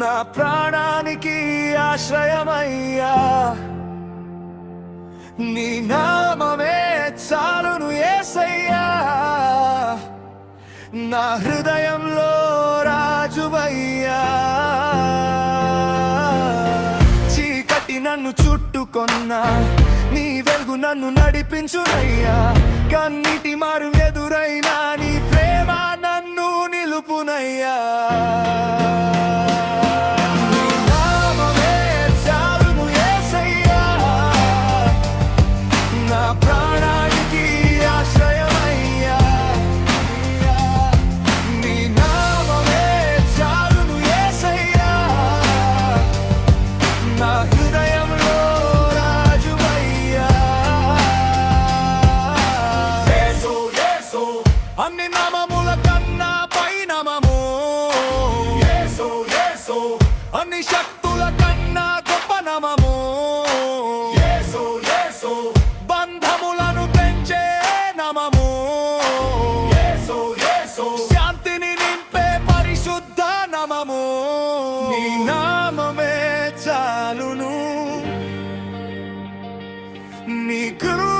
నా ప్రాణానికి ఆశ్రయమయ్యా, నీ నామమే చాలును యేసయ్యా, నా హృదయంలో రాజువయ్యా. చీకటి నన్ను చుట్టుకొన్నా, నీ వెలుగు నన్ను నడిపించునయ్యా. కన్నీటి మారు ఎదురైనా నీ ప్రేమ నన్ను నిలుపునయ్యా. అన్ని నామముల కన్నా పై నామము యేసు, యేసు. అన్ని శక్తుల కన్నా గొప్ప నామము యేసు, యేసు. బంధములను పెంచే నామము యేసు, యేసు. శాంతిని నింపే పరిశుద్ధ నామము, నీ నామమే చాలును, నీ కృప